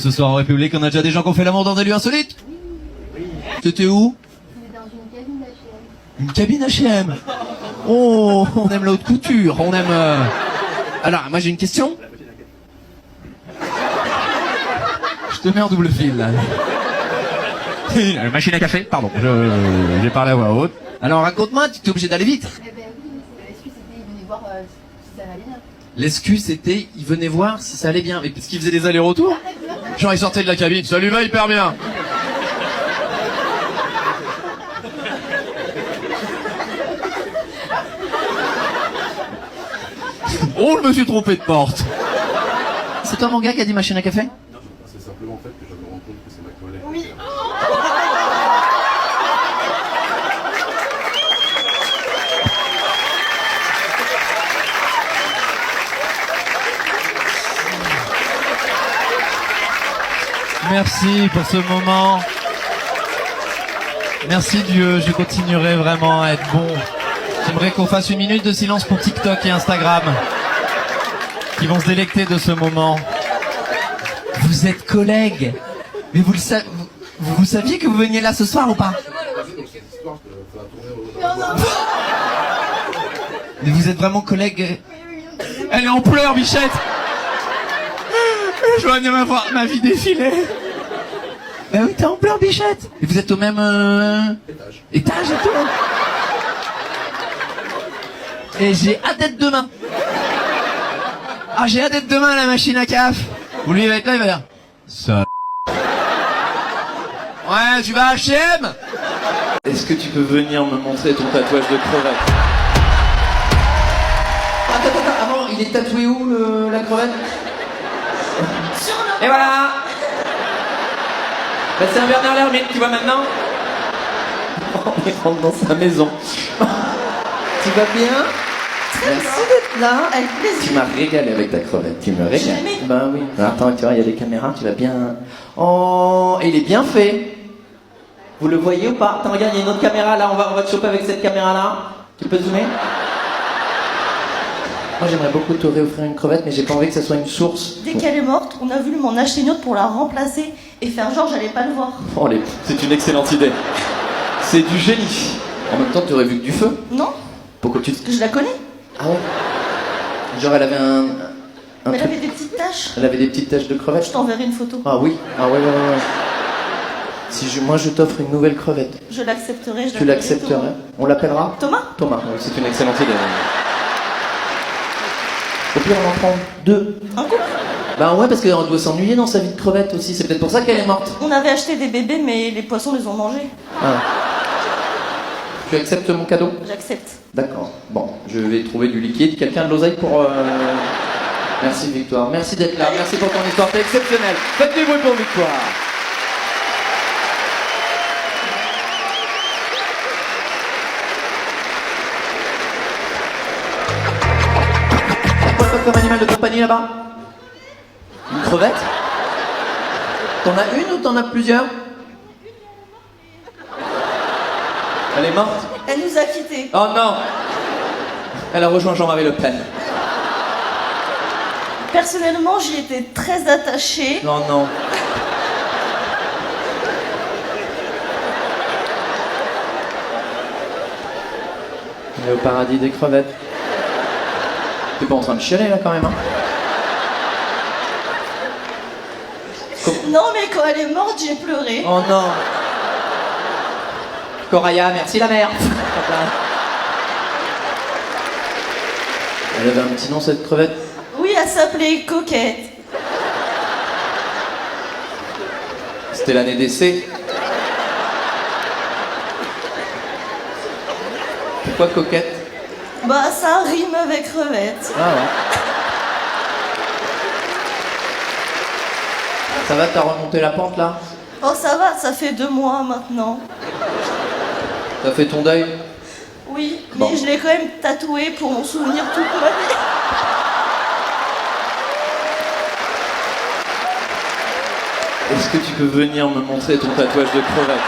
Ce soir en République, on a déjà des gens qui ont fait l'amour dans des lieux insolites. C'était où? Dans une cabine H&M. Une cabine H&M. Oh, on aime la haute couture, on aime... Alors, moi j'ai une question. Je te mets en double fil, là. Machine à café, pardon, j'ai parlé à voix haute. Alors raconte-moi, tu es obligé d'aller vite. Eh ben oui, l'excuse c'était il venait voir si ça allait bien. L'excuse c'était, il venait voir si ça allait bien. Mais parce qu'il faisait des allers-retours. Genre il sortait de la cabine, ça lui va hyper bien. Oh, je me suis trompé de porte. C'est toi mon gars qui a dit machine à café? C'est simplement en fait que je me rends compte que c'est ma collègue. Oui. Merci pour ce moment. Merci Dieu, je continuerai vraiment à être bon. J'aimerais qu'on fasse une minute de silence pour TikTok et Instagram, qui vont se délecter de ce moment. Vous êtes collègues, mais vous saviez que vous veniez là ce soir ou pas? Mais vous êtes vraiment collègues. Elle est en pleurs, Bichette. Je vois bien ma vie défiler. Ben oui, t'es en pleurs, Bichette. Et vous êtes au même étage et tout. Et j'ai hâte d'être demain. Ah, j'ai hâte d'être demain à la machine à caf. Vous lui va être là, il va dire ça. Ouais, tu vas à H&M. Est-ce que tu peux venir me montrer ton tatouage de crevette? Attends, avant, il est tatoué où, la crevette? Et voilà. Ben, c'est un Bernard Lermite, tu vois maintenant. Oh, il rentre dans sa maison. Tu vas bien? Merci d'être là, avec plaisir. Tu m'as régalé avec ta crevette, tu me régales. Jamais. Ben oui. Attends, tu vois, il y a des caméras, tu vas bien... Oh, il est bien fait. Vous le voyez ou pas? Attends, regarde, il y a une autre caméra là, on va te choper avec cette caméra là. Tu peux zoomer? Moi j'aimerais beaucoup te réoffrir une crevette, mais j'ai pas envie que ça soit une source. Dès qu'elle est morte, on a voulu m'en acheter une autre pour la remplacer et faire genre j'allais pas le voir. Oh, c'est une excellente idée. C'est du génie. En même temps, tu aurais vu que du feu. Non? Pourquoi tu... Parce que je la connais. Ah ouais? Genre elle avait un Mais elle truc- avait des petites taches. Elle avait des petites taches de crevette. Je t'enverrai une photo. Ah oui? Ah ouais. Si moi je t'offre une nouvelle crevette, Je l'accepterai. tu l'accepterais? On l'appellera? Thomas? Thomas, ouais, c'est une excellente idée. Au pire, on en prend deux. Un couple? Bah ouais, parce qu'on doit s'ennuyer dans sa vie de crevette aussi. C'est peut-être pour ça qu'elle est morte. On avait acheté des bébés, mais les poissons les ont mangés. Ah. Tu acceptes mon cadeau? J'accepte. D'accord. Bon, je vais trouver du liquide. Quelqu'un de l'oseille pour... Merci Victoire. Merci d'être là. Merci pour ton histoire. T'es exceptionnelle. Faites du bruit pour Victoire. Quoi comme animal de compagnie là-bas? Une crevette? T'en as une ou t'en as plusieurs? Elle est morte? Elle nous a quittés. Oh non! Elle a rejoint Jean-Marie Le Pen. Personnellement, j'y étais très attachée. Non. On est au paradis des crevettes. T'es pas en train de chialer là quand même, hein? Non, mais quand elle est morte, j'ai pleuré. Oh non! Coraya, merci la mère! Elle avait un petit nom cette crevette? Oui, elle s'appelait Coquette. C'était l'année d'essai. Pourquoi coquette? Bah, ça rime avec crevette. Ah ouais. Ça va, t'as remonté la pente là? Oh, ça va, ça fait 2 mois maintenant. T'as fait ton deuil? Oui, Bon. mais je l'ai quand même tatoué pour m'en souvenir toute ma vie. Est-ce que tu peux venir me montrer ton tatouage de crevette?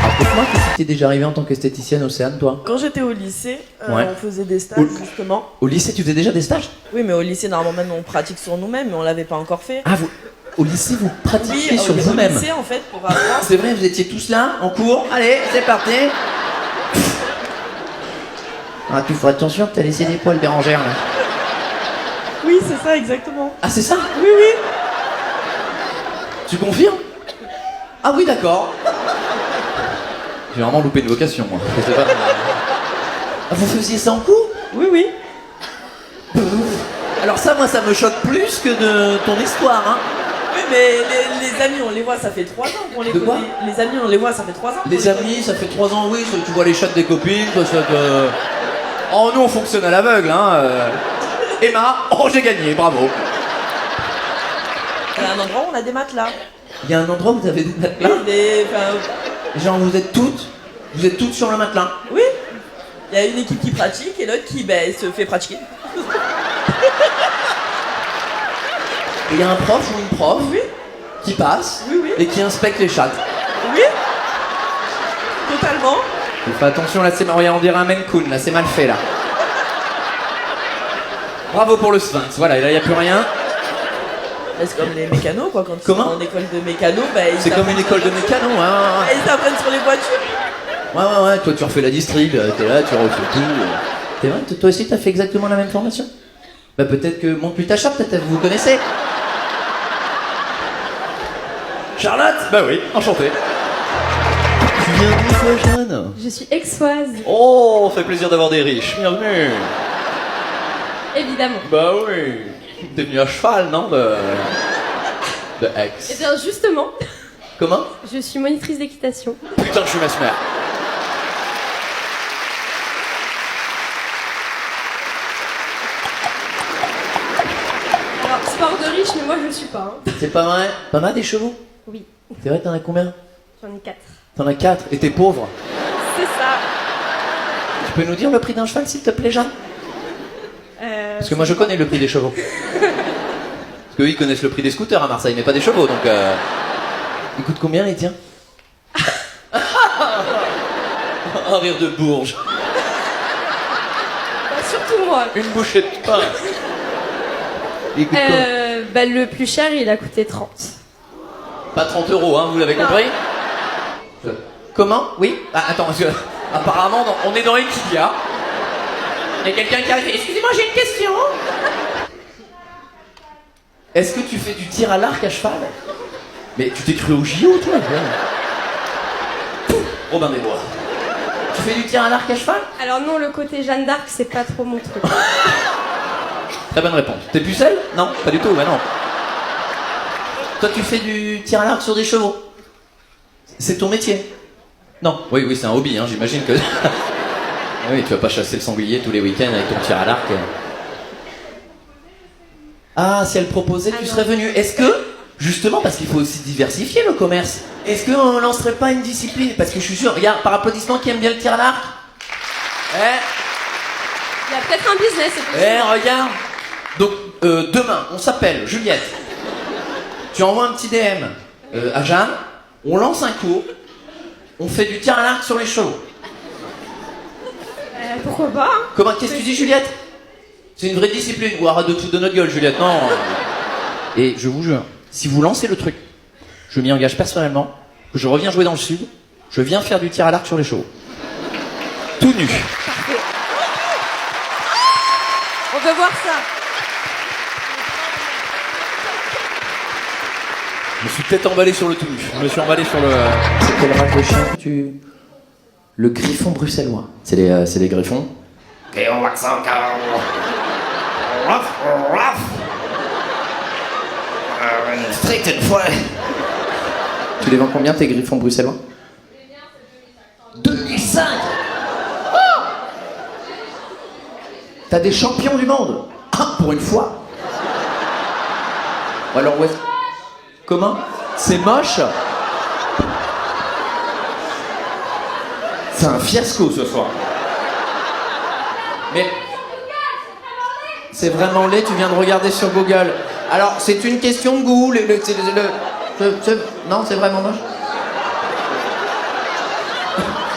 Raconte-moi, qu'est-ce qui t'est déjà arrivé en tant qu'esthéticienne, Océane, toi? Quand j'étais au lycée, Ouais. on faisait des stages justement. Au lycée, tu faisais déjà des stages? Oui, mais au lycée, normalement, même on pratique sur nous-mêmes, mais on l'avait pas encore fait. Ah, vous, au lycée, vous pratiquiez Oui, sur au vous-même? lycée, en fait, pour apprendre. C'est vrai, vous étiez tous là, en cours? Allez, c'est parti. Ah, tu feras attention, t'as laissé des poils bérangères, là. Oui, c'est ça, exactement. Ah, c'est ça? Oui, oui. Tu confirmes? Ah oui, d'accord. J'ai vraiment loupé une vocation, moi. Je sais pas. Ah, vous faisiez ça en cours? Oui, oui. Alors ça, moi, ça me choque plus que de ton histoire, hein. Oui, mais les amis, on les voit, ça fait 3 ans qu'on les De quoi connaît. Les amis, on les voit, ça fait 3 ans. qu'on Les les amis, ça fait 3 ans, oui, tu vois les chats des copines, toi, ça te... Oh, nous, on fonctionne à l'aveugle, hein. Emma, oh, j'ai gagné, bravo. connaît. Il y a un endroit où on a des matelas. Il y a un endroit où vous avez des matelas? Genre, vous êtes toutes sur le matelas? Oui. Il y a une équipe qui pratique et l'autre qui se fait pratiquer. Et il y a un prof ou une prof Oui. qui passe Oui, oui. et qui inspecte les chattes. Oui. Totalement. Il faut attention, là, c'est mal, on dirait un Maine Coon, là, c'est mal fait, là. Bravo pour le Sphinx, voilà, et là, il n'y a plus rien. C'est comme les mécanos, quoi. Quand ils Comment sont en école de mécano, ils C'est comme une école de mécano. mécano, hein. Ils apprennent sur les voitures. Ouais, toi, tu refais la distrib, t'es là, tu refais tout. T'es vrai, toi aussi, t'as fait exactement la même formation? Bah, peut-être que monte-lui ta chatte, peut-être, vous vous connaissez? Charlotte? Bah oui, enchanté. Tu viens d'où, toi, Jeanne? Je suis aixoise, Oh, fait plaisir d'avoir des riches, bienvenue. évidemment. Bah oui. T'es venu à cheval, non, de Aix. Eh bien, justement, Comment? je suis monitrice d'équitation. Putain, je suis mesmer. Alors, sport de riche, mais moi je le suis pas. Hein. C'est pas vrai? T'en as des chevaux? Oui, C'est vrai, t'en as combien? j'en ai 4. T'en as 4 et t'es pauvre. C'est ça. Tu peux nous dire le prix d'un cheval, s'il te plaît, Jeanne? Parce que moi, je connais le prix des chevaux. Parce qu'eux, ils connaissent le prix des scooters à Marseille, mais pas des chevaux, donc... Il coûte combien, les tiens? Un rire de Bourges. Bah, surtout moi. Une bouchée de pain. Il coûte Le plus cher, il a coûté 30. pas 30 euros, hein, vous l'avez Non. compris? Comment? Oui? Ah, attends, parce que apparemment, on est dans Equidia. Il y a quelqu'un qui arrive. Excusez-moi, j'ai une question. Est-ce que tu fais du tir à l'arc à cheval? Mais tu t'es cru au JO, toi? Robin des Bois. Tu fais du tir à l'arc à cheval? Alors non, le côté Jeanne d'Arc, c'est pas trop mon truc. Très bonne réponse. T'es pucelle? Non, pas du tout, bah non. Toi, tu fais du tir à l'arc sur des chevaux? C'est ton métier? Non. Oui, c'est un hobby, hein, j'imagine que... Ah oui, tu vas pas chasser le sanglier tous les week-ends avec ton tir à l'arc. Ah, si elle proposait, tu serais venu. Est-ce que, justement, parce qu'il faut aussi diversifier le commerce, est-ce qu'on lancerait pas une discipline? Parce que je suis sûr, regarde, par applaudissement, qui aime bien le tir à l'arc? Il y a peut-être un business, c'est possible. Regarde. Donc, demain, on s'appelle Juliette. Tu envoies un petit DM à Jeanne, on lance un cours, on fait du tir à l'arc sur les chevaux. Pourquoi pas hein. Comment, qu'est-ce que tu dis, Juliette? C'est une vraie discipline. Ou arrête de te foutre de notre gueule, Juliette, non. Et je vous jure, si vous lancez le truc, je m'y engage personnellement, que je reviens jouer dans le sud, je viens faire du tir à l'arc sur les chevaux. Tout nu. On veut voir ça. Je me suis peut-être emballé sur le tout nu. Je me suis emballé sur le... C'est quel race de chien que tu... Le griffon bruxellois. C'est les griffons. Strict une fois. Tu les vends combien tes griffons bruxellois? 2005. Oh, t'as des champions du monde. Ah, pour une fois. Alors où est-ce... Comment? C'est moche. C'est un fiasco ce soir. Mais... C'est vraiment laid, tu viens de regarder sur Google. Alors, c'est une question de goût. Non, c'est vraiment moche.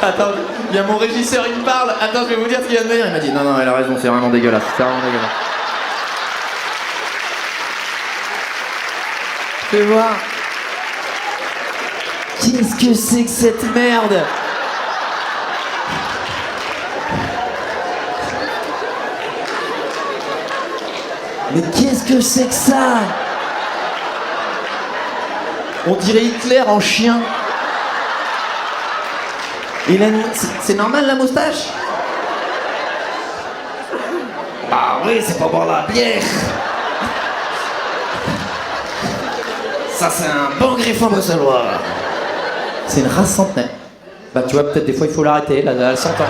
Attends, il y a mon régisseur, il me parle. Attends, je vais vous dire ce qu'il vient de me dire. Il m'a dit non, elle a raison, c'est vraiment dégueulasse. C'est vraiment dégueulasse. Fais voir. Qu'est-ce que c'est que cette merde? Mais qu'est-ce que c'est que ça? On dirait Hitler en chien. C'est normal la moustache? Ah oui, c'est pour boire la bière. Ça, c'est un bon griffon bruxellois. C'est une race centenaire. Bah tu vois, peut-être des fois il faut l'arrêter, là, elle s'entend.